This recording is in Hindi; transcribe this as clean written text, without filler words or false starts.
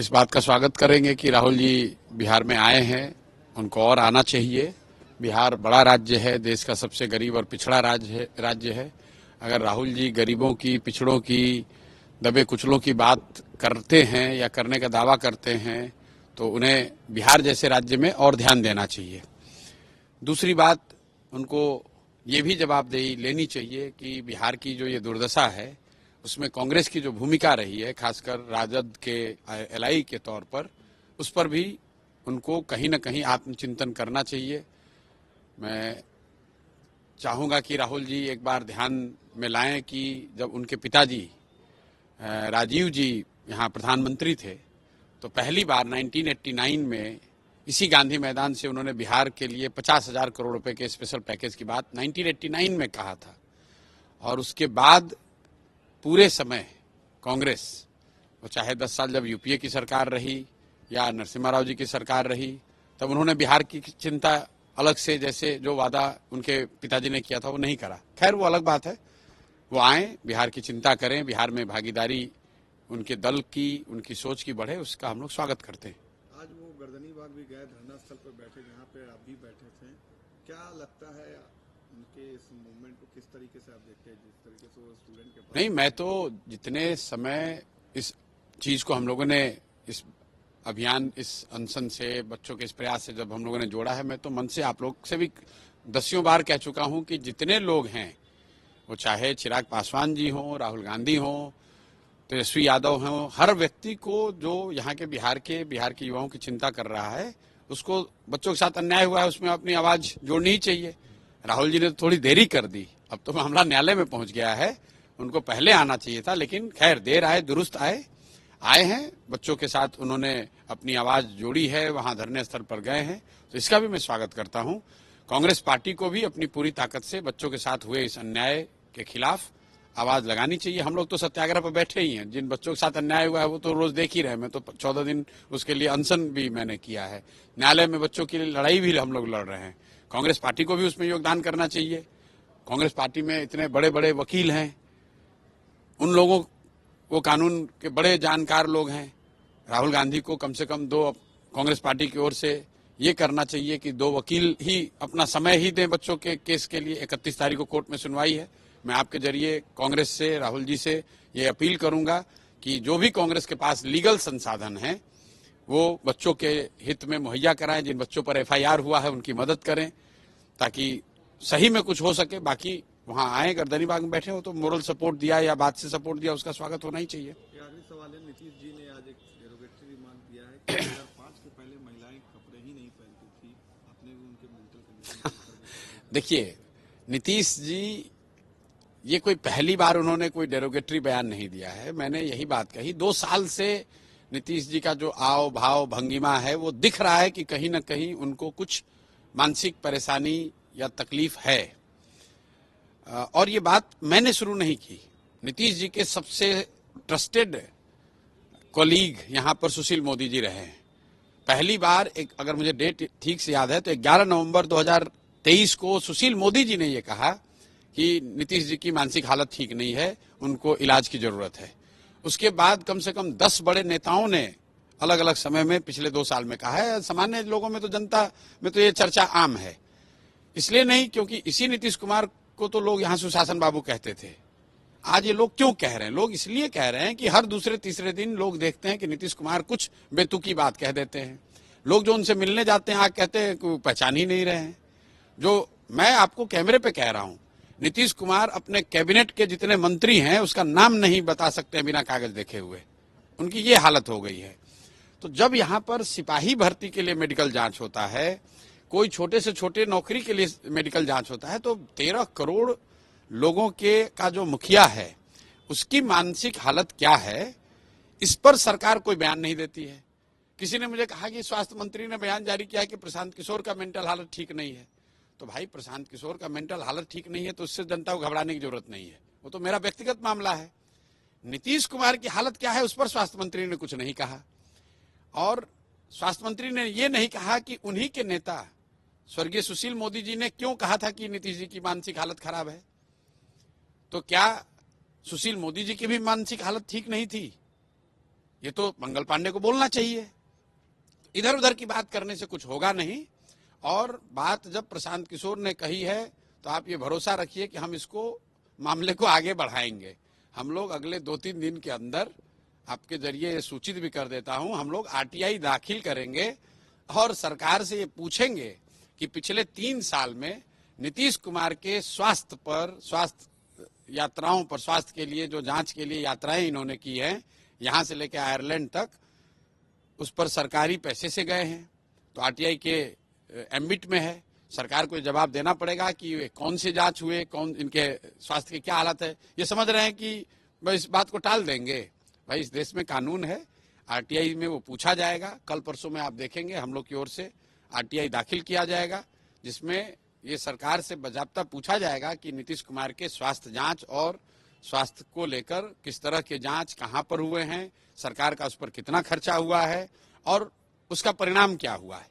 इस बात का स्वागत करेंगे कि राहुल जी बिहार में आए हैं, उनको और आना चाहिए। बिहार बड़ा राज्य है, देश का सबसे गरीब और पिछड़ा राज्य है। अगर राहुल जी गरीबों की, पिछड़ों की, दबे कुचलों की बात करते हैं या करने का दावा करते हैं तो उन्हें बिहार जैसे राज्य में और ध्यान देना चाहिए। दूसरी बात, उनको ये भी जवाबदेही लेनी चाहिए कि बिहार की जो ये दुर्दशा है उसमें कांग्रेस की जो भूमिका रही है, खासकर राजद के एलआई के तौर पर, उस पर भी उनको कहीं न कहीं आत्मचिंतन करना चाहिए। मैं चाहूँगा कि राहुल जी एक बार ध्यान में लाएं कि जब उनके पिताजी राजीव जी यहाँ प्रधानमंत्री थे तो पहली बार 1989 में इसी गांधी मैदान से उन्होंने बिहार के लिए 50,000 करोड़ रुपए के स्पेशल पैकेज की बात 1989 में कहा था। और उसके बाद पूरे समय कांग्रेस, वो चाहे 10 साल जब यूपीए की सरकार रही या नरसिम्हा राव जी की सरकार रही, तब उन्होंने बिहार की चिंता अलग से, जैसे जो वादा उनके पिताजी ने किया था वो नहीं करा। खैर वो अलग बात है, वो आए, बिहार की चिंता करें, बिहार में भागीदारी उनके दल की, उनकी सोच की बढ़े, उसका हम लोग स्वागत करते हैं। आज वो गर्दनी बाग भी गए, धरना स्थल पर बैठे जहाँ पे आप भी बैठे थे। क्या लगता है उनके इस मूवमेंट को किस तरीके से आप देखते हैं, जिस तरीके से वो स्टूडेंट के पास? नहीं, मैं तो जितने समय इस चीज को हम लोगों ने, इस अभियान, इस अनशन से, बच्चों के इस प्रयास से जब हम लोगों ने जोड़ा है, मैं तो मन से आप लोग से भी दसियों बार कह चुका हूं कि जितने लोग हैं, वो चाहे चिराग पासवान जी हों, राहुल गांधी हों, तेजस्वी यादव हों, हर व्यक्ति को जो यहाँ के बिहार के युवाओं की चिंता कर रहा है, उसको बच्चों के साथ अन्याय हुआ है उसमें अपनी आवाज जोड़नी ही चाहिए। राहुल जी ने तो थोड़ी देरी कर दी, अब तो मामला न्यायालय में पहुंच गया है, उनको पहले आना चाहिए था, लेकिन खैर देर आए दुरुस्त आए हैं। बच्चों के साथ उन्होंने अपनी आवाज जोड़ी है, वहां धरने स्थल पर गए हैं, तो इसका भी मैं स्वागत करता हूं। कांग्रेस पार्टी को भी अपनी पूरी ताकत से बच्चों के साथ हुए इस अन्याय के खिलाफ आवाज लगानी चाहिए। हम लोग तो सत्याग्रह पर बैठे ही हैं, जिन बच्चों के साथ अन्याय हुआ है वो तो रोज देख ही रहे हैं। मैं तो 14 दिन उसके लिए अनशन भी मैंने किया है। न्यायालय में बच्चों की लड़ाई भी हम लोग लड़ रहे हैं। कांग्रेस पार्टी को भी उसमें योगदान करना चाहिए। कांग्रेस पार्टी में इतने बड़े बड़े वकील हैं, उन लोगों, वो कानून के बड़े जानकार लोग हैं। राहुल गांधी को कम से कम दो कांग्रेस पार्टी की ओर से ये करना चाहिए कि 2 वकील ही अपना समय ही दें बच्चों के केस के लिए। 31 तारीख को कोर्ट में सुनवाई है। मैं आपके जरिए कांग्रेस से, राहुल जी से ये अपील करूंगा कि जो भी कांग्रेस के पास लीगल संसाधन हैं वो बच्चों के हित में मुहैया कराएं। जिन बच्चों पर एफआईआर हुआ है उनकी मदद करें ताकि सही में कुछ हो सके। बाकी वहां आए, गर्दनी बाग में बैठे हो तो मोरल सपोर्ट दिया या बात से सपोर्ट दिया, उसका स्वागत होना ही चाहिए। आखिरी सवाल है, नीतीश जी ने आज एक डेरोगेटरी रिमार्क दिया है कि 2005 के पहले महिलाएं कपड़े ही नहीं पहनती थी। आपने भी उनके मेंटल कंडीशन देखिए, नीतीश जी, ये कोई पहली बार उन्होंने कोई डेरोगेटरी बयान नहीं दिया है। मैंने यही बात कही, 2 साल से नीतीश जी का जो आव भाव भंगिमा है वो दिख रहा है कि कहीं ना कहीं उनको कुछ मानसिक परेशानी या तकलीफ है। और ये बात मैंने शुरू नहीं की, नीतीश जी के सबसे ट्रस्टेड कोलीग यहाँ पर सुशील मोदी जी रहे हैं। पहली बार, एक, अगर मुझे डेट ठीक से याद है तो 11 नवंबर 2023 को सुशील मोदी जी ने ये कहा कि नीतीश जी की मानसिक हालत ठीक नहीं है, उनको इलाज की जरूरत है। उसके बाद कम से कम 10 बड़े नेताओं ने अलग अलग समय में पिछले 2 साल में कहा है। सामान्य लोगों में तो, जनता में तो ये चर्चा आम है। इसलिए नहीं क्योंकि इसी नीतीश कुमार को तो लोग यहाँ सुशासन बाबू कहते थे। आज ये लोग क्यों कह रहे हैं? लोग इसलिए कह रहे हैं कि हर दूसरे तीसरे दिन लोग देखते हैं कि नीतीश कुमार कुछ बेतुकी बात कह देते हैं। लोग जो उनसे मिलने जाते हैं आग कहते हैं कि पहचान ही नहीं रहे हैं। जो मैं आपको कैमरे पे कह रहा हूं, नीतीश कुमार अपने कैबिनेट के जितने मंत्री हैं उसका नाम नहीं बता सकते हैं बिना कागज देखे हुए। उनकी ये हालत हो गई है। तो जब यहाँ पर सिपाही भर्ती के लिए मेडिकल जांच होता है, कोई छोटे से छोटे नौकरी के लिए मेडिकल जांच होता है, तो 13 करोड़ लोगों के का जो मुखिया है उसकी मानसिक हालत क्या है, इस पर सरकार कोई बयान नहीं देती है। किसी ने मुझे कहा कि स्वास्थ्य मंत्री ने बयान जारी किया कि प्रशांत किशोर का मेंटल हालत ठीक नहीं है। तो भाई, प्रशांत किशोर का मेंटल हालत ठीक नहीं है तो उससे जनता को घबराने की जरूरत नहीं है, वो तो मेरा व्यक्तिगत मामला है। नीतीश कुमार की हालत क्या है उस पर स्वास्थ्य मंत्री ने कुछ नहीं कहा। और स्वास्थ्य मंत्री ने यह नहीं कहा कि उन्हीं के नेता स्वर्गीय सुशील मोदी जी ने क्यों कहा था कि नीतीश जी की मानसिक हालत खराब है। तो क्या सुशील मोदी जी की भी मानसिक हालत ठीक नहीं थी? ये तो मंगल पांडे को बोलना चाहिए। इधर उधर की बात करने से कुछ होगा नहीं। और बात जब प्रशांत किशोर ने कही है तो आप ये भरोसा रखिए कि हम इसको मामले को आगे बढ़ाएंगे। हम लोग अगले 2-3 दिन के अंदर आपके जरिए ये सूचित भी कर देता हूं, हम लोग आरटीआई दाखिल करेंगे और सरकार से ये पूछेंगे कि पिछले 3 साल में नीतीश कुमार के स्वास्थ्य पर, स्वास्थ्य यात्राओं पर, स्वास्थ्य के लिए जो जांच के लिए यात्राएं इन्होंने की हैं यहां से लेकर आयरलैंड तक, उस पर सरकारी पैसे से गए हैं। तो आरटीआई के एम्बिट में है, सरकार को जवाब देना पड़ेगा कि वे कौन से जांच हुए, कौन इनके स्वास्थ्य की क्या हालत है। ये समझ रहे हैं कि भाई इस बात को टाल देंगे। भाई इस देश में कानून है, आरटीआई में वो पूछा जाएगा। कल परसों में आप देखेंगे हम लोग की ओर से आरटीआई दाखिल किया जाएगा, जिसमें ये सरकार से बाकायदा पूछा जाएगा कि नीतीश कुमार के स्वास्थ्य जांच और स्वास्थ्य को लेकर किस तरह के जांच कहां पर हुए हैं, सरकार का उस पर कितना खर्चा हुआ है और उसका परिणाम क्या हुआ है।